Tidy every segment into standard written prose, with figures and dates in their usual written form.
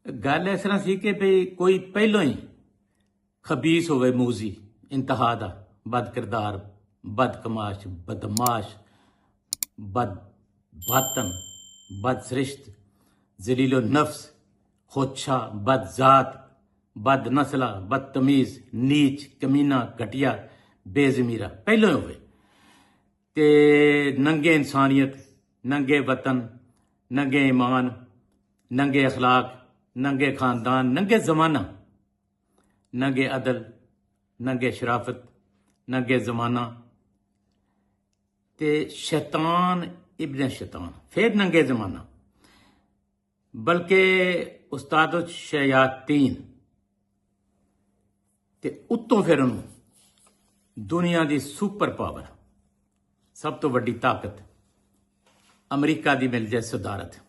ਗੱਲ ਇਸ ਤਰ੍ਹਾਂ ਸੀ ਕਿ ਵੀ ਕੋਈ ਪਹਿਲੋਂ ਹੀ ਖਬੀਸ ਹੋਵੇ ਮੂਜ਼ੀ ਇੰਤਹਾ ਦਾ ਬਦ ਕਿਰਦਾਰ ਬਦਕਮਾਸ਼ ਬਦਮਾਸ਼ ਬਦ ਬਾਤਨ ਬਦ ਸ੍ਰਿਸ਼ਟ ਜ਼ਲੀਲੋ ਨਫਸ ਹੋਛਾ ਬਦ ਜ਼ਾਤ ਬਦ ਨਸਲਾ ਬਦਤਮੀਜ਼ ਨੀਚ ਕਮੀਨਾ ਘਟੀਆ ਬੇਜ਼ਮੀਰਾ ਪਹਿਲੋਂ ਹੀ ਹੋਵੇ ਤੇ ਨੰਗੇ ਇਨਸਾਨੀਅਤ ਨੰਗੇ ਵਤਨ ਨੰਗੇ ਈਮਾਨ ਨੰਗੇ ਅਖਲਾਕ ਨੰਗੇ ਖਾਨਦਾਨ ਨੰਗੇ ਜ਼ਮਾਨਾ ਨੰਗੇ ਅਦਲ ਨੰਗੇ ਸ਼ਰਾਫਤ ਨੰਗੇ ਜ਼ਮਾਨਾ ਤੇ ਸ਼ੈਤਾਨ ਇਬਨ ਸ਼ੈਤਾਨ ਫਿਰ ਨੰਗੇ ਜ਼ਮਾਨਾ ਬਲਕਿ ਉਸਤਾਦ ਸ਼ਯਾਤੀਨ ਤੇ ਉੱਤੋਂ ਫਿਰ ਉਹਨੂੰ ਦੁਨੀਆ ਦੀ ਸੁਪਰ ਪਾਵਰ ਸਭ ਤੋਂ ਵੱਡੀ ਤਾਕਤ ਅਮਰੀਕਾ ਦੀ ਮਿਲ ਜਾਏ ਸਦਾਰਤ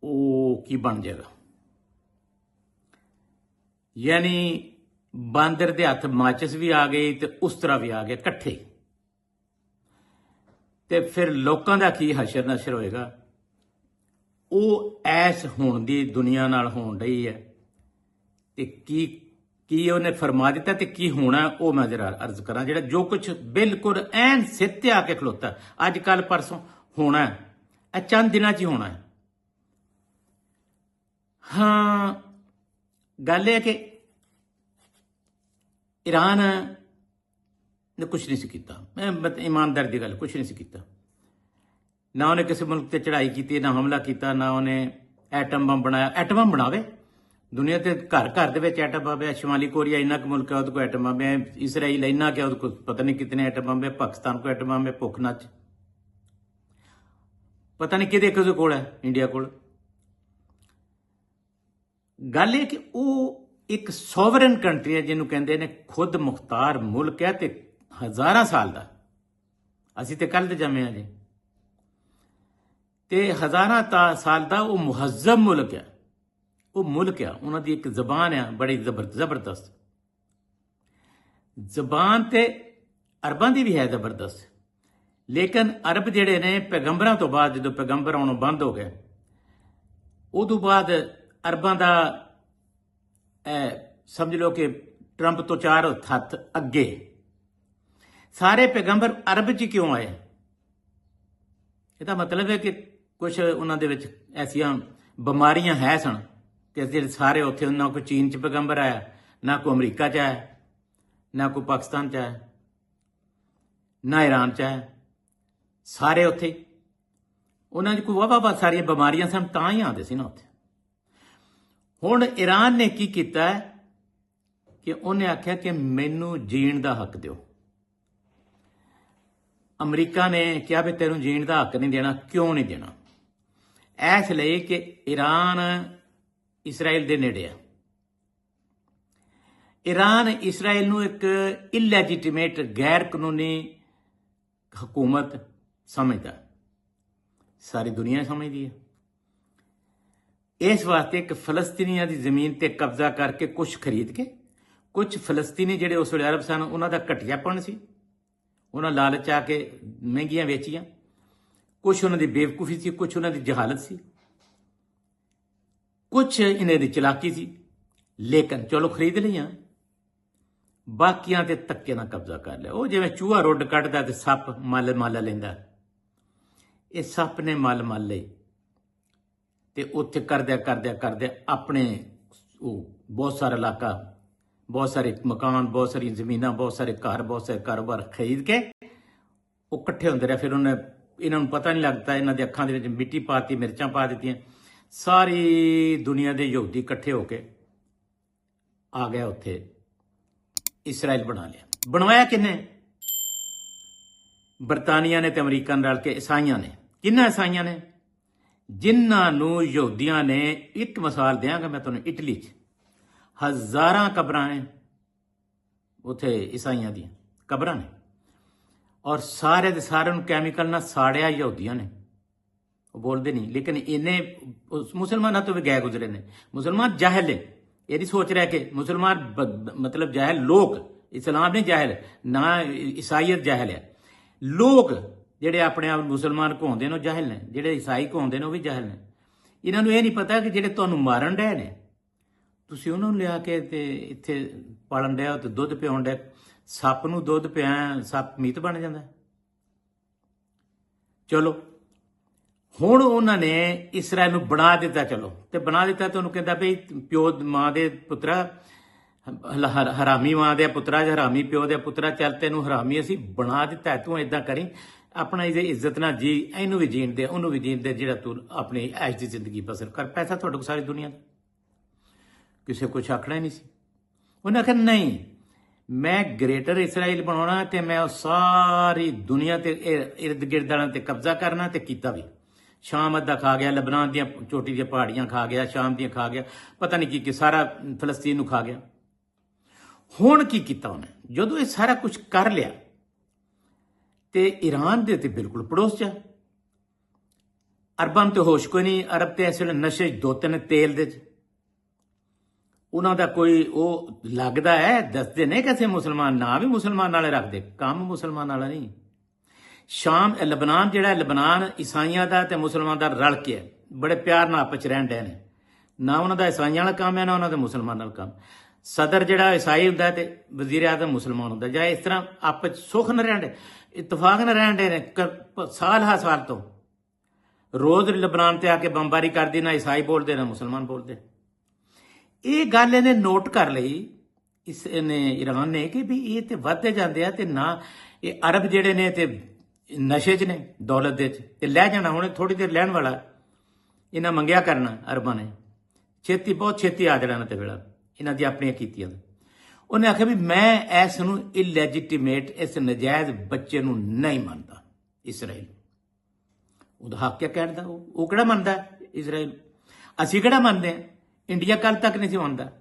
ਉਹ ਕੀ ਬਣ ਜਾਏਗਾ ਯਾਨੀ ਬਾਂਦਰ ਦੇ ਹੱਥ ਮਾਚਿਸ ਵੀ ਆ ਗਈ ਤੇ ਉਸ ਤਰ੍ਹਾਂ ਵੀ ਆ ਗਏ ਇਕੱਠੇ ਤੇ ਫਿਰ ਲੋਕਾਂ ਦਾ ਕੀ ਹਸ਼ਰ ਨਸ਼ਰ ਹੋਏਗਾ ਉਹ ਐਸ ਹੋਣ ਦੀ ਦੁਨੀਆ ਨਾਲ ਹੋਣ ਰਹੀ ਹੈ ਤੇ ਕੀ ਉਹਨੇ ਫਰਮਾ ਦਿੱਤਾ ਤੇ ਕੀ ਹੋਣਾ ਉਹ ਮੈਂ ਜਰਾ ਅਰਜ਼ ਕਰਾਂ ਜਿਹੜਾ ਜੋ ਕੁਝ ਬਿਲਕੁਲ ਐਨ ਸਿਰ ਤੇ ਆ ਕੇ ਖਲੋਤਾ ਅੱਜ ਕੱਲ ਪਰਸੋਂ ਹੋਣਾ ਇਹ ਚੰਦ ਦਿਨਾਂ 'ਚ ਹੀ ਹੋਣਾ ਹੈ ਹਾਂ ਗੱਲ ਇਹ ਕਿ ਈਰਾਨ ਨੇ ਕੁਛ ਨਹੀਂ ਸੀ ਕੀਤਾ ਮੈਂ ਇਮਾਨਦਾਰ ਦੀ ਗੱਲ ਕੁਛ ਨਹੀਂ ਸੀ ਕੀਤਾ ਨਾ ਉਹਨੇ ਕਿਸੇ ਮੁਲਕ ਤੇ ਚੜ੍ਹਾਈ ਕੀਤੀ ਨਾ ਹਮਲਾ ਕੀਤਾ ਨਾ ਉਹਨੇ ਐਟਮ ਬੰਬ ਬਣਾਇਆ ਐਟਮ ਬੰਬ ਬਣਾਵੇ ਦੁਨੀਆ ਤੇ ਘਰ ਘਰ ਦੇ ਵਿੱਚ ਐਟਮ ਬੰਬ ਹੈ ਸ਼ਮਾਲੀ ਕੋਰੀਆ ਇੰਨਾ ਕੁ ਮੁਲਕ ਹੈ ਉਹਦੇ ਕੋਲ ਐਟਮ ਬੰਬ ਹੈ ਇਸਰਾਈਲ ਇੰਨਾ ਕਿ ਉਹਦੇ ਕੋਲ ਪਤਾ ਨਹੀਂ ਕਿਤਨੇ ਐਟਮ ਬੰਬ ਹੈ ਪਾਕਿਸਤਾਨ ਕੋਲ ਐਟਮ ਬੰਬ ਹੈ ਭੁੱਖ ਨੱਚ ਪਤਾ ਨਹੀਂ ਕਿਹਦੇ ਕੋਲ ਹੈ ਇੰਡੀਆ ਕੋਲ ਗੱਲ ਇਹ ਕਿ ਉਹ ਇੱਕ ਸੋਵਰਨ ਕੰਟਰੀ ਹੈ ਜਿਹਨੂੰ ਕਹਿੰਦੇ ਨੇ ਖੁਦ ਮੁਖਤਾਰ ਮੁਲਕ ਹੈ ਤੇ ਹਜ਼ਾਰਾਂ ਸਾਲ ਦਾ ਅਸੀਂ ਤੇ ਕੱਲ੍ਹ ਦੇ ਜੰਮੇ ਹਾਂ ਜੀ ਤੇ ਹਜ਼ਾਰਾਂ ਸਾਲ ਦਾ ਉਹ ਮੁਹੱਜ਼ਬ ਮੁਲਕ ਹੈ ਉਹ ਮੁਲਕ ਆ ਉਹਨਾਂ ਦੀ ਇੱਕ ਜ਼ਬਾਨ ਆ ਬੜੀ ਜ਼ਬਰਦਸਤ ਜ਼ਬਾਨ ਤੇ ਅਰਬਾਂ ਦੀ ਵੀ ਹੈ ਜ਼ਬਰਦਸਤ ਲੇਕਿਨ ਅਰਬ ਜਿਹੜੇ ਨੇ ਪੈਗੰਬਰਾਂ ਤੋਂ ਬਾਅਦ ਜਦੋਂ ਪੈਗੰਬਰ ਆਉਣੋਂ ਬੰਦ ਹੋ ਗਏ ਉਦੋਂ ਬਾਅਦ ਅਰਬਾਂ ਦਾ ਸਮਝ ਲਓ ਕਿ ਟਰੰਪ ਤੋਂ 4 ਹੱਥ ਅੱਗੇ ਸਾਰੇ ਪੈਗੰਬਰ ਅਰਬ 'ਚ ਕਿਉਂ ਆਏ ਇਹਦਾ ਮਤਲਬ ਹੈ ਕਿ ਕੁਝ ਉਹਨਾਂ ਦੇ ਵਿੱਚ ਐਸੀਆਂ ਬਿਮਾਰੀਆਂ ਹੈ ਸਨ ਕਿ ਜਿਹੜੇ ਸਾਰੇ ਉੱਥੇ ਨਾ ਕੋਈ ਚੀਨ 'ਚ ਪੈਗੰਬਰ ਆਇਆ ਨਾ ਕੋਈ ਅਮਰੀਕਾ 'ਚ ਆਇਆ ਨਾ ਕੋਈ ਪਾਕਿਸਤਾਨ 'ਚ ਆਇਆ ਨਾ ਈਰਾਨ 'ਚ ਆਇਆ ਸਾਰੇ ਉੱਥੇ ਉਹਨਾਂ 'ਚ ਕੋਈ ਵਾਹ ਸਾਰੀਆਂ ਬਿਮਾਰੀਆਂ ਸਨ ਤਾਂ ਹੀ ਆਉਂਦੇ ਸੀ ਨਾ ਉੱਥੇ ਹੁਣ ਈਰਾਨ ਨੇ ਕੀ ਕੀਤਾ ਕਿ ਉਹਨੇ ਆਖਿਆ ਕਿ ਮੈਨੂੰ ਜੀਣ ਦਾ ਹੱਕ ਦਿਓ ਅਮਰੀਕਾ ਨੇ ਕਿਹਾ ਵੀ ਤੈਨੂੰ ਜੀਣ ਦਾ ਹੱਕ ਨਹੀਂ ਦੇਣਾ ਕਿਉਂ ਨਹੀਂ ਦੇਣਾ ਇਸ ਲਈ ਕਿ ਈਰਾਨ ਇਸਰਾਈਲ ਦੇ ਨੇੜੇ ਆ ਈਰਾਨ ਇਸਰਾਈਲ ਨੂੰ ਇੱਕ ਇਲੈਜੀਟੀਮੇਟ ਗੈਰ ਕਾਨੂੰਨੀ ਹਕੂਮਤ ਸਮਝਦਾ ਸਾਰੀ ਦੁਨੀਆ ਸਮਝਦੀ ਹੈ ਇਸ ਵਾਸਤੇ ਇੱਕ ਫਲਸਤੀਨੀਆਂ ਦੀ ਜ਼ਮੀਨ ਤੇ ਕਬਜ਼ਾ ਕਰਕੇ ਕੁਝ ਖਰੀਦ ਕੇ ਕੁਝ ਫਲਸਤੀਨੀ ਜਿਹੜੇ ਉਸ ਵੇਲੇ ਅਰਬ ਸਨ ਉਹਨਾਂ ਦਾ ਘਟੀਆਪਣ ਸੀ ਉਹਨਾਂ ਲਾਲਚ ਆ ਕੇ ਮਹਿੰਗੀਆਂ ਵੇਚੀਆਂ ਕੁਝ ਉਹਨਾਂ ਦੀ ਬੇਵਕੂਫੀ ਸੀ ਕੁਝ ਉਹਨਾਂ ਦੀ ਜਹਾਲਤ ਸੀ ਕੁਝ ਇਹਨਾਂ ਦੀ ਚਲਾਕੀ ਸੀ ਲੇਕਿਨ ਚਲੋ ਖਰੀਦ ਲਈਆਂ ਬਾਕੀਆਂ ਤੇ ਧੱਕੇ ਨਾਲ ਕਬਜ਼ਾ ਕਰ ਲਿਆ ਉਹ ਜਿਵੇਂ ਚੂਹਾ ਰੁੱਡ ਕੱਢਦਾ ਤੇ ਸੱਪ ਮੱਲ ਲੈਂਦਾ ਇਹ ਸੱਪ ਨੇ ਮੱਲ ਲਈ ਤੇ ਉੱਥੇ ਕਰਦਿਆਂ ਆਪਣੇ ਉਹ ਬਹੁਤ ਸਾਰਾ ਇਲਾਕਾ ਬਹੁਤ ਸਾਰੇ ਮਕਾਨ ਬਹੁਤ ਸਾਰੀਆਂ ਜ਼ਮੀਨਾਂ ਬਹੁਤ ਸਾਰੇ ਘਰ ਬਹੁਤ ਸਾਰੇ ਕਾਰੋਬਾਰ ਖਰੀਦ ਕੇ ਉਹ ਇਕੱਠੇ ਹੁੰਦੇ ਰਹੇ ਫਿਰ ਉਹਨੇ ਇਹਨਾਂ ਨੂੰ ਪਤਾ ਨਹੀਂ ਲੱਗਦਾ ਇਹਨਾਂ ਦੇ ਅੱਖਾਂ ਦੇ ਵਿੱਚ ਮਿੱਟੀ ਪਾਤੀ ਮਿਰਚਾਂ ਪਾ ਦਿੱਤੀਆਂ ਸਾਰੀ ਦੁਨੀਆ ਦੇ ਯਹੂਦੀ ਇਕੱਠੇ ਹੋ ਕੇ ਆ ਗਿਆ ਉੱਥੇ ਇਸਰਾਈਲ ਬਣਾ ਲਿਆ ਬਣਵਾਇਆ ਕਿੰਨੇ ਬਰਤਾਨੀਆ ਨੇ ਤੇ ਅਮਰੀਕਾ ਨੇ ਰਲ ਕੇ ਈਸਾਈਆਂ ਨੇ ਕਿੰਨਾ ਈਸਾਈਆਂ ਨੇ ਜਿਨ੍ਹਾਂ ਨੂੰ ਯਹੂਦੀਆਂ ਨੇ ਇੱਕ ਮਿਸਾਲ ਦਿਆਂਗਾ ਮੈਂ ਤੁਹਾਨੂੰ ਇਟਲੀ 'ਚ ਹਜ਼ਾਰਾਂ ਕਬਰਾਂ ਨੇ ਉੱਥੇ ਈਸਾਈਆਂ ਦੀਆਂ ਕਬਰਾਂ ਨੇ ਔਰ ਸਾਰੇ ਦੇ ਸਾਰਿਆਂ ਨੂੰ ਕੈਮੀਕਲ ਨਾਲ ਸਾੜਿਆ ਯਹੂਦੀਆਂ ਨੇ ਉਹ ਬੋਲਦੇ ਨਹੀਂ ਲੇਕਿਨ ਇਹਨੇ ਮੁਸਲਮਾਨਾਂ ਤੋਂ ਵੀ ਗਏ ਗੁਜ਼ਰੇ ਨੇ ਮੁਸਲਮਾਨ ਜਾਹਿਲ ਨੇ ਇਹਦੀ ਸੋਚ ਰਿਹਾ ਕਿ ਮੁਸਲਮਾਨ ਮਤਲਬ ਜਾਹਿਲ ਲੋਕ ਇਸਲਾਮ ਨਹੀਂ ਜਾਹਿਲ ਨਾ ਈਸਾਈਅਤ ਜਾਹਿਲ ਹੈ ਲੋਕ ਜਿਹੜੇ ਆਪਣੇ ਆਪ ਮੁਸਲਮਾਨ ਕਹਾਉਂਦੇ ਨੇ ਉਹ ਜਾਹਿਲ ਨੇ ਜਿਹੜੇ ਈਸਾਈ ਕਹਾਉਂਦੇ ਨੇ ਉਹ ਵੀ ਜਾਹਿਲ ਨੇ ਇਹਨਾਂ ਨੂੰ ਇਹ ਨਹੀਂ ਪਤਾ ਕਿ ਜਿਹੜੇ ਤੁਹਾਨੂੰ ਮਾਰਨ ਡਏ ਨੇ, ਤੁਸੀਂ ਉਹਨਾਂ ਨੂੰ ਲਿਆ ਕੇ ਤੇ ਇੱਥੇ ਪਾਲਣ ਡਿਆ ਤੇ ਦੁੱਧ ਪਿਆਉਣ ਡਿਆ। ਸੱਪ ਨੂੰ ਦੁੱਧ ਪਿਆ, ਸੱਪ ਮੀਟ ਬਣ ਜਾਂਦਾ। ਚਲੋ ਹੁਣ ਉਹਨਾਂ ਨੇ ਇਸਰਾਇਲ ਨੂੰ ਬਣਾ ਦਿੱਤਾ। ਚਲੋ ਤੇ ਬਣਾ ਦਿੱਤਾ ਤੇ ਉਹਨੂੰ ਕਹਿੰਦਾ ਵੀ ਪਿਓ ਮਾਂ ਦੇ ਪੁੱਤਰਾ, ਹਰਾਮੀ ਮਾਂ ਦੇ ਪੁੱਤਰਾ, ਹਰਾਮੀ ਪਿਓ ਦੇ ਪੁੱਤਰਾ, ਚੱਲ ਤੈਨੂੰ ਹਰਾਮੀ ਅਸੀਂ ਬਣਾ ਦਿੱਤਾ, ਤੂੰ ਏਦਾਂ ਕਰੀ, ਆਪਣਾ ਇਹਦੇ ਇੱਜ਼ਤ ਨਾਲ ਜੀ, ਇਹਨੂੰ ਵੀ ਜੀਣ ਦੇ, ਉਹਨੂੰ ਵੀ ਜੀਣ ਦੇ, ਜਿਹੜਾ ਤੂੰ ਆਪਣੀ ਐਸ਼ ਦੀ ਜ਼ਿੰਦਗੀ ਬਸਰ ਕਰ। ਪੈਸਾ ਤੁਹਾਡੇ ਕੋਲ ਸਾਰੀ ਦੁਨੀਆ ਦਾ, ਕਿਸੇ ਕੁਛ ਆਖਣਾ ਹੀ ਨਹੀਂ ਸੀ। ਉਹਨੇ ਆਖਿਆ ਨਹੀਂ, ਮੈਂ ਗ੍ਰੇਟਰ ਇਸਰਾਈਲ ਬਣਾਉਣਾ ਤੇ ਮੈਂ ਉਹ ਸਾਰੀ ਦੁਨੀਆ ਤੇ ਇਰਦ ਗਿਰਦ ਵਾਲਿਆਂ ਤੇ ਕਬਜ਼ਾ ਕਰਨਾ। ਤੇ ਕੀਤਾ ਵੀ। ਸ਼ਾਮ ਅੱਧਾ ਖਾ ਗਿਆ, ਲਬਨਾਨ ਦੀਆਂ ਚੋਟੀ ਦੀਆਂ ਪਹਾੜੀਆਂ ਖਾ ਗਿਆ, ਸ਼ਾਮ ਦੀਆਂ ਖਾ ਗਿਆ, ਪਤਾ ਨਹੀਂ ਕੀ ਸਾਰਾ ਫਲਸਤੀਨ ਨੂੰ ਖਾ ਗਿਆ। ਹੁਣ ਕੀ ਕੀਤਾ ਉਹਨੇ? ਜਦੋਂ ਇਹ ਸਾਰਾ ਕੁਝ ਕਰ ਲਿਆ ਤੇ ਈਰਾਨ ਦੇ ਤੇ ਬਿਲਕੁਲ ਪੜੋਸ ਚ, ਅਰਬਾਂ ਤੇ ਹੋਸ਼ ਕੋਈ ਨਹੀਂ। ਅਰਬ ਤੇ ਇਸ ਵੇਲੇ ਨਸ਼ੇ ਧੋਤੇ ਨੇ ਤੇਲ ਦੇ ਚ। ਉਹਨਾਂ ਦਾ ਕੋਈ ਉਹ ਲੱਗਦਾ ਹੈ, ਦੱਸਦੇ ਨੇ ਕਿਸੇ ਮੁਸਲਮਾਨ ਨਾ ਵੀ ਮੁਸਲਮਾਨ ਨਾਲੇ ਰੱਖਦੇ, ਕੰਮ ਮੁਸਲਮਾਨ ਵਾਲਾ ਨਹੀਂ। ਸ਼ਾਮ ਲਬਨਾਨ ਜਿਹੜਾ, ਲਬਨਾਨ ਈਸਾਈਆਂ ਦਾ ਤੇ ਮੁਸਲਮਾਨ ਦਾ ਰਲ ਕੇ ਹੈ, ਬੜੇ ਪਿਆਰ ਨਾਲ ਆਪਸ ਚ ਰਹਿਣ ਡਏ ਨੇ। ਨਾ ਉਹਨਾਂ ਦਾ ਈਸਾਈਆਂ ਵਾਲਾ ਕੰਮ ਹੈ, ਨਾ ਉਹਨਾਂ ਦਾ ਮੁਸਲਮਾਨਾਂ ਵਾਲਾ ਕੰਮ। ਸਦਰ ਜਿਹੜਾ ਈਸਾਈ ਹੁੰਦਾ ਤੇ ਵਜ਼ੀਰ ਆਜ਼ਮ ਮੁਸਲਮਾਨ ਹੁੰਦਾ, ਜਾਂ ਇਸ ਤਰ੍ਹਾਂ ਆਪਸ ਸੁੱਖ ਨਾਲ ਰਹਿਣ ਡੇ, ਇਤਫਾਕ ਨਾਲ ਰਹਿਣ ਡੇ ਨੇ ਸਾਲ ਹਾ ਸਾਲ ਤੋਂ। ਰੋਜ਼ ਲਬਨਾਨ ਤੇ ਆ ਕੇ ਬੰਬਾਰੀ ਕਰਦੀ, ਨਾ ਈਸਾਈ ਬੋਲਦੇ ਨਾ ਮੁਸਲਮਾਨ ਬੋਲਦੇ। ਇਹ ਗੱਲ ਇਹਨੇ ਨੋਟ ਕਰ ਲਈ ਇਹਨੇ, ਈਰਾਨ ਨੇ, ਕਿ ਵੀ ਇਹ ਤੇ ਵੱਧਦੇ ਜਾਂਦੇ ਆ ਤੇ ਨਾ ਇਹ ਅਰਬ ਜਿਹੜੇ ਨੇ ਤੇ ਨਸ਼ੇ 'ਚ ਨੇ, ਦੌਲਤ ਦੇ 'ਚ, ਤੇ ਲੈ ਜਾਣਾ। ਹੁਣ ਥੋੜੀ ਦੇਰ ਲੈਣ ਵਾਲਾ ਇਹਨਾਂ ਮੰਗਿਆ ਕਰਨਾ ਅਰਬਾਂ ਨੇ, ਛੇਤੀ ਬਹੁਤ ਛੇਤੀ ਆ ਜਾਣਾ ਤੇ ਵੇਲਾ ਇਹਨਾਂ ਦੀ ਆਪਣੀਆਂ ਕੀਤੀਆਂ। ਉਹਨੇ ਆਖਿਆ ਵੀ ਮੈਂ ਇਸ ਨੂੰ ਇਲੈਜੀਟੀਮੇਟ, ਇਸ ਨਜਾਇਜ਼ ਬੱਚੇ ਨੂੰ ਨਹੀਂ ਮੰਨਦਾ ਇਸਰਾਈਲ। ਉਹਦਾ ਹੱਕ ਹੈ ਕਹਿਣ ਦਾ। ਉਹ ਕਿਹੜਾ ਮੰਨਦਾ ਇਸਰਾਈਲ? ਅਸੀਂ ਕਿਹੜਾ ਮੰਨਦੇ ਹਾਂ? ਇੰਡੀਆ ਕੱਲ ਤੱਕ ਨਹੀਂ ਸੀ ਮੰਨਦਾ,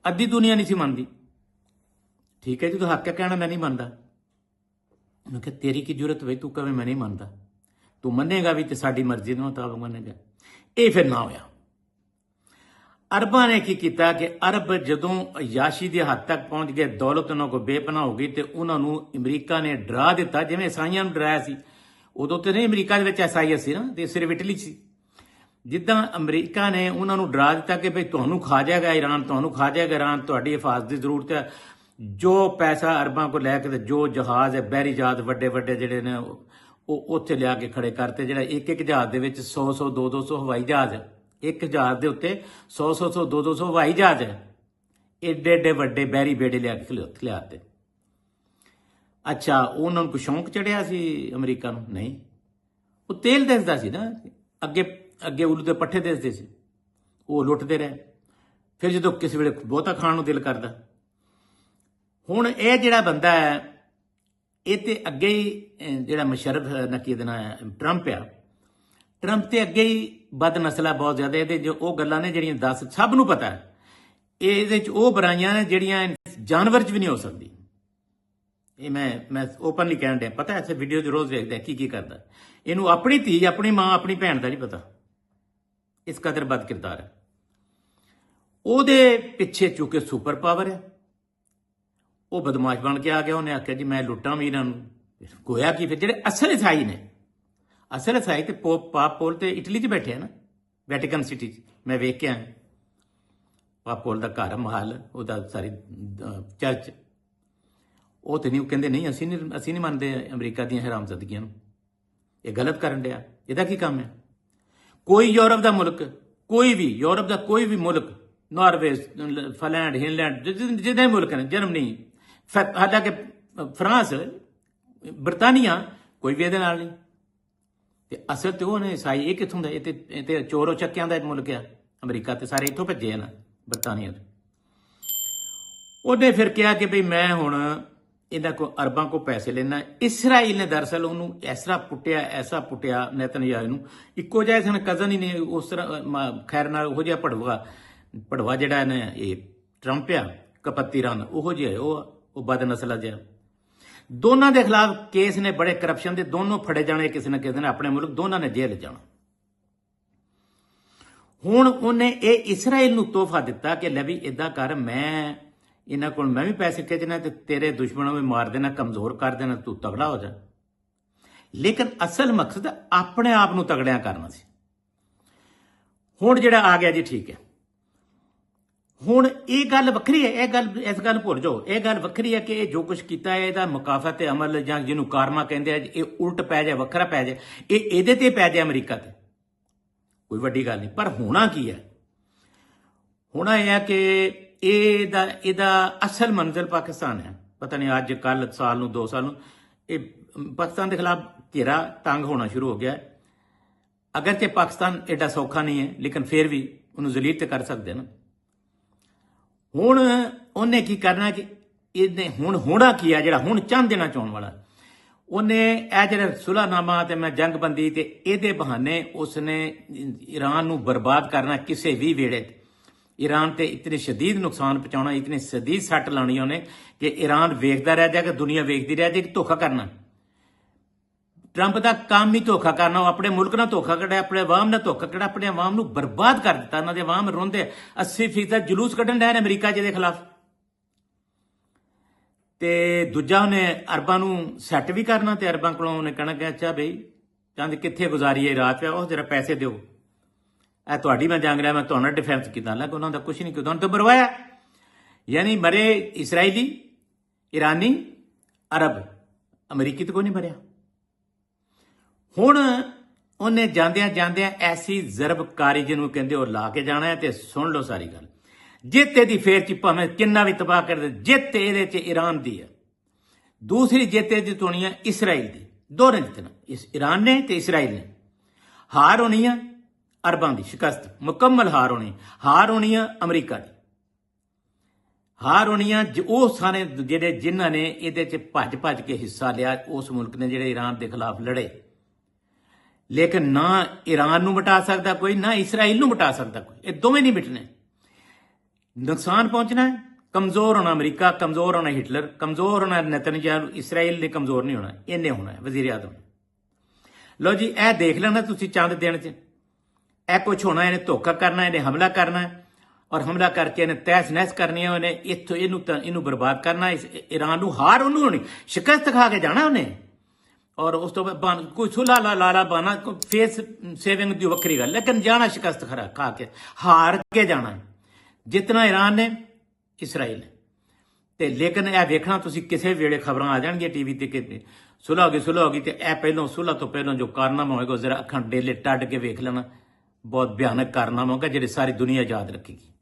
ਅੱਧੀ ਦੁਨੀਆ ਨਹੀਂ ਸੀ ਮੰਨਦੀ। ਠੀਕ ਹੈ ਜੀ, ਤੂੰ ਹੱਕ ਹੈ ਕਹਿਣਾ ਮੈਂ ਨਹੀਂ ਮੰਨਦਾ। ਮੈਂ ਕਿਹਾ ਤੇਰੀ ਕੀ ਜ਼ਰੂਰਤ ਬਈ ਤੂੰ ਕਵੇਂ ਮੈਂ ਨਹੀਂ ਮੰਨਦਾ? ਤੂੰ ਮੰਨੇਗਾ ਵੀ ਤੇ ਸਾਡੀ ਮਰਜ਼ੀ ਦੇ ਮੁਤਾਬਕ ਮੰਨੇਗਾ। ਇਹ ਫਿਰ ਨਾ ਹੋਇਆ। ਅਰਬਾਂ ਨੇ ਕੀ ਕੀਤਾ ਕਿ ਅਰਬ ਜਦੋਂ ਅਯਾਸ਼ੀ ਦੇ ਹੱਦ ਤੱਕ ਪਹੁੰਚ ਗਏ, ਦੌਲਤ ਉਹਨਾਂ ਕੋਲ ਬੇਪਨਾਹ ਹੋ ਗਈ, ਤੇ ਉਹਨਾਂ ਨੂੰ ਅਮਰੀਕਾ ਨੇ ਡਰਾ ਦਿੱਤਾ, ਜਿਵੇਂ ਈਸਾਈਆਂ ਨੂੰ ਡਰਾਇਆ ਸੀ। ਉਦੋਂ ਤੇ ਨਹੀਂ ਅਮਰੀਕਾ ਦੇ ਵਿੱਚ ਈਸਾਈ ਸੀ ਨਾ, ਤੇ ਸਿਰਫ ਇਟਲੀ ਸੀ। ਜਿੱਦਾਂ ਅਮਰੀਕਾ ਨੇ ਉਹਨਾਂ ਨੂੰ ਡਰਾ ਦਿੱਤਾ ਕਿ ਭਈ ਤੁਹਾਨੂੰ ਖਾ ਜਾਏਗਾ ਈਰਾਨ, ਤੁਹਾਨੂੰ ਖਾ ਜਾਏਗਾ ਈਰਾਨ, ਤੁਹਾਡੀ ਹਿਫਾਜ਼ਤ ਦੀ ਜ਼ਰੂਰਤ ਹੈ। ਜੋ ਪੈਸਾ ਅਰਬਾਂ ਕੋਲ ਲੈ ਕੇ ਤੇ ਜੋ ਜਹਾਜ਼ ਹੈ, ਬਹਿਰੀ ਜਹਾਜ਼ ਵੱਡੇ ਵੱਡੇ ਜਿਹੜੇ ਨੇ, ਉਹ ਉੱਥੇ ਲਿਆ ਕੇ ਖੜੇ ਕਰਤੇ। ਜਿਹੜਾ ਇੱਕ ਇੱਕ ਜਹਾਜ਼ ਦੇ ਵਿੱਚ 100 200 ਹਵਾਈ ਜਹਾਜ਼ ਹੈ, ਇੱਕ ਜਹਾਜ਼ ਦੇ ਉੱਤੇ 100 200 ਹਵਾਈ ਜਹਾਜ਼ ਹੈ। ਏਡੇ ਏਡੇ ਵੱਡੇ ਬਹਿਰੀ ਬੇੜੇ ਲਿਆ ਕੇ ਲਿਆਤੇ। ਅੱਛਾ, ਉਹਨਾਂ ਨੂੰ ਕੋਈ ਸ਼ੌਂਕ ਚੜਿਆ ਸੀ ਅਮਰੀਕਾ ਨੂੰ? ਨਹੀਂ, ਉਹ ਤੇਲ ਦਿਸਦਾ ਸੀ ਨਾ। ਅੱਗੇ ਉਲੂ ਦੇ ਪੱਠੇ ਦਿਸਦੇ ਸੀ, ਉਹ ਲੁੱਟਦੇ ਰਹੇ। ਫਿਰ ਜਦੋਂ ਕਿਸੇ ਵੇਲੇ ਬਹੁਤਾ ਖਾਣ ਨੂੰ ਦਿਲ ਕਰਦਾ। ਹੁਣ ਇਹ ਜਿਹੜਾ ਬੰਦਾ ਹੈ, ਇਹ ਤੇ ਅੱਗੇ ਹੀ ਜਿਹੜਾ ਮੁਸ਼ਰਫ ਨਕੀ ਦੇਣਾ ਟਰੰਪ ਆ, ਟਰੰਪ ਤੇ ਅੱਗੇ ਹੀ ਬਦ ਨਸਲਾ ਬਹੁਤ ਜ਼ਿਆਦਾ। ਇਹਦੇ ਜੋ ਉਹ ਗੱਲਾਂ ਨੇ ਜਿਹੜੀਆਂ 10 ਸਭ ਨੂੰ ਪਤਾ ਹੈ, ਇਹਦੇ ਚ ਉਹ ਬੁਰਾਈਆਂ ਨੇ ਜਿਹੜੀਆਂ ਜਾਨਵਰ ਚ ਵੀ ਨਹੀਂ ਹੋ ਸਕਦੀ। ਇਹ ਮੈਂ ਓਪਨਲੀ ਕਹਿਣ ਡਿਆ, ਪਤਾ ਐਸੇ ਵੀਡੀਓ 'ਚ ਰੋਜ਼ ਵੇਖਦਾ ਕੀ ਕਰਦਾ। ਇਹਨੂੰ ਆਪਣੀ ਧੀ, ਆਪਣੀ ਮਾਂ, ਆਪਣੀ ਭੈਣ ਦਾ ਨਹੀਂ ਪਤਾ। ਇਸ ਕਦਰ ਬਦ ਕਿਰਦਾਰ ਹੈ। ਉਹਦੇ ਪਿੱਛੇ ਚੁੱਕੇ ਸੁਪਰ ਪਾਵਰ ਹੈ, ਉਹ ਬਦਮਾਸ਼ ਬਣ ਕੇ ਆ ਗਿਆ। ਉਹਨੇ ਆਖਿਆ ਜੀ ਮੈਂ ਲੁੱਟਾਂ ਵੀ ਇਹਨਾਂ ਨੂੰ। ਗੋਇਆ ਕੀ ਫਿਰ ਜਿਹੜੇ ਅਸਲ ਈਸਾਈ ਨੇ, ਅਸਲ ਈਸਾਈ ਤੇ ਪਾਪ ਪੋਲ ਤੇ ਇਟਲੀ 'ਚ ਬੈਠੇ ਆ ਨਾ, ਵੈਟੀਕਨ ਸਿਟੀ 'ਚ। ਮੈਂ ਵੇਖ ਕੇ ਆਇਆ ਪਾਪ ਪੋਲ ਦਾ ਘਰ, ਮਹਲ, ਉਹਦਾ ਸਾਰੀ ਚਰਚ। ਉਹ ਤੇ ਨਹੀਂ, ਉਹ ਕਹਿੰਦੇ ਨਹੀਂ ਅਸੀਂ ਨਹੀਂ ਮੰਨਦੇ ਅਮਰੀਕਾ ਦੀਆਂ ਹਰਾਮਜ਼ਾਦੀਆਂ ਨੂੰ, ਇਹ ਗਲਤ ਕਰਨ ਡਿਆ। ਇਹਦਾ ਕੀ ਕੰਮ ਹੈ? ਕੋਈ ਯੂਰਪ ਦਾ ਮੁਲਕ, ਕੋਈ ਵੀ ਯੂਰਪ ਦਾ ਕੋਈ ਵੀ ਮੁਲਕ, ਨਾਰਵੇ, ਫਿਨਲੈਂਡ, ਹਿੰਲੈਂਡ, ਜਿੱਦਾਂ ਮੁਲਕ ਨੇ, ਜਰਮਨੀ, ਹਾਲਾਂਕਿ ਫਰਾਂਸ, ਬਰਤਾਨੀਆ, ਕੋਈ ਵੀ ਇਹਦੇ ਨਾਲ ਨਹੀਂ। ਤੇ ਅਸਲ ਤੇ ਉਹ ਨੇ ਈਸਾਈ। ਇਹ ਕਿੱਥੋਂ ਦਾ? ਇਹ ਤੇ ਚੋਰੋ ਚੱਕਿਆਂ ਦਾ ਮੁਲਕ ਆ ਅਮਰੀਕਾ, ਤੇ ਸਾਰੇ ਇੱਥੋਂ ਭੱਜੇ ਨਾ ਬਰਤਾਨੀਆ ਤੋਂ। ਉਹਨੇ ਫਿਰ ਕਿਹਾ ਕਿ ਭਈ ਮੈਂ ਹੁਣ ਇਹਨਾਂ ਕੋ ਅਰਬਾਂ ਕੋ ਪੈਸੇ ਲੈਣਾ। ਇਸਰਾਈਲ ਨੇ ਦਰਅਸਲ ਉਹਨੂੰ ਐਸਾ ਪੁੱਟਿਆ ਨੇਤਨਯਾਹੂ ਨੂੰ। ਇੱਕੋ ਜਿਹੇ ਸਨ, ਕਜ਼ਨ ਹੀ ਨੇ ਉਸ ਤਰ੍ਹਾਂ। ਖੈਰ ਨਾਲ ਉਹੋ ਜਿਹਾ ਪੜਵਾ ਜਿਹੜਾ ਨੇ ਇਹ ਟਰੰਪ ਆ, ਕਪੱਤੀ ਰਨ, ਉਹੋ ਜਿਹਾ ਉਹ ਬਦ ਨਸਲਾ ਜਿਹਾ। ਦੋਨਾਂ ਦੇ ਖਿਲਾਫ ਕੇਸ ਨੇ ਬੜੇ ਕਰਪਸ਼ਨ ਦੇ, ਦੋਨੋਂ ਫੜੇ ਜਾਣੇ ਕਿਸੇ ਨਾ ਕਿਸੇ ਨੇ, ਆਪਣੇ ਮੁਲਕ ਦੋਨਾਂ ਨੇ ਜੇਲ੍ਹ ਜਾਣਾ। ਹੁਣ ਉਹਨੇ ਇਹ ਇਸਰਾਈਲ ਨੂੰ ਤੋਹਫਾ ਦਿੱਤਾ ਕਿ ਲੈ ਵੀ ਇਦਾਂ ਕਰ, ਮੈਂ ਇਹਨਾਂ ਕੋਲ ਮੈਂ ਵੀ ਪੈਸੇ ਖਿੱਚਣਾ ਤੇ ਤੇਰੇ ਦੁਸ਼ਮਣਾਂ ਨੂੰ ਮਾਰ ਦੇਣਾ, ਕਮਜ਼ੋਰ ਕਰ ਦੇਣਾ, ਤੂੰ ਤਗੜਾ ਹੋ ਜਾ। ਲੇਕਿਨ ਅਸਲ ਮਕਸਦ ਆਪਣੇ ਆਪ ਨੂੰ ਤਗੜਿਆਂ ਕਰਨਾ ਸੀ। ਹੁਣ ਜਿਹੜਾ ਆ ਗਿਆ ਜੀ ਠੀਕ ਹੈ। ਹੁਣ ਇਹ ਗੱਲ ਵੱਖਰੀ ਹੈ, ਇਸ ਗੱਲ ਭੁੱਲ ਜਾਓ। ਇਹ ਗੱਲ ਵੱਖਰੀ ਹੈ ਕਿ ਇਹ ਜੋ ਕੁਝ ਕੀਤਾ ਹੈ ਇਹਦਾ ਮੁਕਾਫਤ ਤੇ ਅਮਲ ਜਾਂ ਜਿਹਨੂੰ ਕਾਰਮਾ ਕਹਿੰਦੇ ਆ, ਇਹ ਉਲਟ ਪੈ ਜਾਏ, ਵੱਖਰਾ ਪੈ ਜਾਏ, ਇਹ ਇਹਦੇ ਤੇ ਪੈ ਜਾਏ ਅਮਰੀਕਾ ਤੇ, ਕੋਈ ਵੱਡੀ ਗੱਲ ਨਹੀਂ। ਪਰ ਹੋਣਾ ਕੀ ਹੈ? ਹੋਣਾ ਇਹ ਹੈ ਕਿ ਇਹਦਾ ਅਸਲ ਮੰਜ਼ਿਲ ਪਾਕਿਸਤਾਨ ਹੈ। ਪਤਾ ਨਹੀਂ ਅੱਜ ਕੱਲ ਸਾਲ ਨੂੰ 2 ਸਾਲ ਨੂੰ ਇਹ ਪਾਕਿਸਤਾਨ ਦੇ ਖਿਲਾਫ ਘੇਰਾ ਤੰਗ ਹੋਣਾ ਸ਼ੁਰੂ ਹੋ ਗਿਆ। ਅਗਰ ਤੇ ਪਾਕਿਸਤਾਨ ਐਡਾ ਸੌਖਾ ਨਹੀਂ ਹੈ, ਲੇਕਿਨ ਫਿਰ ਵੀ ਉਹਨੂੰ ਜ਼ਲੀਲ ਤੇ ਕਰ ਸਕਦੇ ਨਾ। ਹੁਣ ਉਹਨੇ ਕੀ ਕਰਨਾ ਕਿ ਇਹਨੇ ਹੁਣ ਹੋਣਾ ਕੀ ਆ, ਜਿਹੜਾ ਹੁਣ ਚੰਦ ਦੇਣਾ ਚਾਹੁਣ ਵਾਲਾ, ਉਹਨੇ ਇਹ ਜਿਹੜਾ ਸੁਲਹਨਾਮਾ ਤੇ ਮੈਂ ਜੰਗਬੰਦੀ ਤੇ ਇਹਦੇ ਬਹਾਨੇ ਉਸਨੇ ਈਰਾਨ ਨੂੰ ਬਰਬਾਦ ਕਰਨਾ ਕਿਸੇ ਵੀ ਵੇੜੇ। ਈਰਾਨ ਤੇ ਇਤਨੇ ਸ਼ਦੀਦ ਨੁਕਸਾਨ ਪਹੁੰਚਾਉਣਾ, ਇਤਨੇ ਸ਼ਦੀਦ ਸੱਟ ਲਾਉਣੀ ਉਹਨੇ ਕਿ ਈਰਾਨ ਵੇਖਦਾ ਰਹਿ ਜਾਏਗਾ, ਦੁਨੀਆ ਵੇਖਦੀ ਰਹਿ ਜਾਏਗੀ। ਧੋਖਾ ਕਰਨਾ, ਟਰੰਪ ਦਾ ਕੰਮ ਹੀ ਧੋਖਾ ਕਰਨਾ। ਉਹ ਆਪਣੇ ਮੁਲਕ ਨਾਲ ਧੋਖਾ ਕੱਢਿਆ, ਆਪਣੇ ਆਵਾਮ ਨਾਲ ਧੋਖਾ ਕੱਢਿਆ, ਆਪਣੇ ਆਵਾਮ ਨੂੰ ਬਰਬਾਦ ਕਰ ਦਿੱਤਾ। ਉਹਨਾਂ ਦੇ ਆਵਾਮ ਰੋਂਦੇ 80% ਜਲੂਸ ਕੱਢਣ ਡਏ ਨੇ ਅਮਰੀਕਾ ਜਿਹਦੇ ਖਿਲਾਫ। ਤੇ ਦੂਜਾ ਉਹਨੇ ਅਰਬਾਂ ਨੂੰ ਸੈੱਟ ਵੀ ਕਰਨਾ ਤੇ ਅਰਬਾਂ ਕੋਲੋਂ ਉਹਨੇ ਕਹਿਣਾ ਕਿ ਅੱਛਾ ਬਈ ਚੰਦ ਕਿੱਥੇ ਗੁਜ਼ਾਰੀਏ ਰਾਤ ਪਿਆ, ਉਹ ਜਰਾ ਪੈਸੇ ਦਿਓ, ਇਹ ਤੁਹਾਡੀ ਮੈਂ ਜੰਗ ਰਿਹਾ, ਮੈਂ ਤੁਹਾਡਾ ਡਿਫੈਂਸ ਕੀਤਾ। ਲੱਗ ਉਹਨਾਂ ਦਾ ਕੁਛ ਨਹੀਂ ਕੀਤਾ, ਉਹਨਾਂ ਤੋਂ ਬਰਵਾਇਆ। ਯਾਨੀ ਮਰੇ ਇਸਰਾਈਲੀ, ਈਰਾਨੀ, ਅਰਬ, ਅਮਰੀਕੀ ਤਾਂ ਕੋਈ ਨਹੀਂ ਮਰਿਆ। ਹੁਣ ਉਹਨੇ ਜਾਂਦਿਆਂ ਜਾਂਦਿਆਂ ਐਸੀ ਜ਼ਰਬਕਾਰੀ ਜਿਹਨੂੰ ਕਹਿੰਦੇ ਉਹ ਲਾ ਕੇ ਜਾਣਾ ਹੈ। ਤੇ ਸੁਣ ਲਓ ਸਾਰੀ ਗੱਲ, ਜਿੱਤ ਇਹਦੀ ਫੇਰ ਚ ਭਾਵੇਂ ਕਿੰਨਾ ਵੀ ਤਬਾਹ ਕਰ ਦੇ, ਜਿੱਤ ਇਹਦੇ ਚ ਈਰਾਨ ਦੀ ਹੈ। ਦੂਸਰੀ ਜਿੱਤ ਇਹਦੀ ਹੋਣੀ ਹੈ ਇਸਰਾਈਲ ਦੀ। ਦੋਨੇ ਜਿੱਤਣਾ, ਈਰਾਨ ਨੇ ਤੇ ਇਸਰਾਈਲ ਨੇ। ਹਾਰ ਹੋਣੀ ਆ ਅਰਬਾਂ ਦੀ, ਸ਼ਿਕਸਤ ਮੁਕੰਮਲ ਹਾਰ ਹੋਣੀ ਆ ਅਮਰੀਕਾ ਦੀ। ਹਾਰ ਹੋਣੀ ਆ ਉਹ ਸਾਰੇ ਜਿਹੜੇ ਜਿਨ੍ਹਾਂ ਨੇ ਇਹਦੇ ਚ ਭੱਜ ਕੇ ਹਿੱਸਾ ਲਿਆ, ਉਸ ਮੁਲਕ ਨੇ ਜਿਹੜੇ ਈਰਾਨ ਦੇ ਖਿਲਾਫ ਲੜੇ। ਲੇਕਿਨ ਨਾ ਈਰਾਨ ਨੂੰ ਮਿਟਾ ਸਕਦਾ ਕੋਈ, ਨਾ ਇਸਰਾਈਲ ਨੂੰ ਮਿਟਾ ਸਕਦਾ ਕੋਈ। ਇਹ ਦੋਵੇਂ ਨਹੀਂ ਮਿਟਣੇ। ਨੁਕਸਾਨ ਪਹੁੰਚਣਾ ਹੈ, ਕਮਜ਼ੋਰ ਹੋਣਾ ਅਮਰੀਕਾ, ਕਮਜ਼ੋਰ ਹੋਣਾ ਹਿਟਲਰ, ਕਮਜ਼ੋਰ ਹੋਣਾ ਨਤਨਯਾਹੂ। ਇਸਰਾਈਲ ਨੇ ਕਮਜ਼ੋਰ ਨਹੀਂ ਹੋਣਾ, ਇਹਨੇ ਹੋਣਾ ਹੈ ਵਜ਼ੀਰ ਆਜ਼ਮ। ਲਓ ਜੀ, ਇਹ ਦੇਖ ਲੈਣਾ ਤੁਸੀਂ ਚੰਦ ਦਿਨ ਚ ਇਹ ਕੁਛ ਹੋਣਾ। ਇਹਨੇ ਧੋਖਾ ਕਰਨਾ, ਇਹਨੇ ਹਮਲਾ ਕਰਨਾ, ਔਰ ਹਮਲਾ ਕਰਕੇ ਇਹਨੇ ਤਹਿਸ ਨਹਿਸ ਕਰਨੀ ਹੈ। ਉਹਨੇ ਇਹਨੂੰ ਬਰਬਾਦ ਕਰਨਾ। ਈਰਾਨ ਨੂੰ ਹਾਰ ਉਹਨੂੰ ਹੋਣੀ, ਸ਼ਿਕਸਤ ਖਾ ਕੇ ਜਾਣਾ ਉਹਨੇ। ਔਰ ਉਸ ਤੋਂ ਬਾਅਦ ਕੋਈ ਸੁਲ੍ਹਾ ਲਾਲਾ ਬਾਨਾ, ਫੇਸ ਸੇਵਿੰਗ ਦੀ ਵੱਖਰੀ ਗੱਲ, ਲੇਕਿਨ ਜਾਣਾ ਸ਼ਿਕਸਤ ਖਾ ਕੇ, ਹਾਰ ਕੇ ਜਾਣਾ। ਜਿੱਤਣਾ ਈਰਾਨ ਨੇ, ਇਸਰਾਈਲ ਨੇ। ਤੇ ਲੇਕਿਨ ਇਹ ਵੇਖਣਾ ਤੁਸੀਂ ਕਿਸੇ ਵੇਲੇ ਖਬਰਾਂ ਆ ਜਾਣਗੀਆਂ ਟੀਵੀ ਤੇ ਕਿ ਸੁਲ੍ਹਾ ਹੋ ਗਈ ਤੇ ਇਹ ਪਹਿਲਾਂ ਸੁਲ੍ਹਾ ਤੋਂ ਪਹਿਲਾਂ ਜੋ ਕਾਰਨਾਮਾ ਹੋਏਗਾ ਜ਼ਰਾ ਅੱਖਾਂ ਡੇਲੇ ਟੱਡ ਕੇ ਵੇਖ ਲੈਣਾ। ਬਹੁਤ ਭਿਆਨਕ ਕਾਰਨਾਮਾ ਹੋਗਾ ਜਿਹੜੇ ਸਾਰੀ ਦੁਨੀਆ ਯਾਦ ਰੱਖੇਗੀ।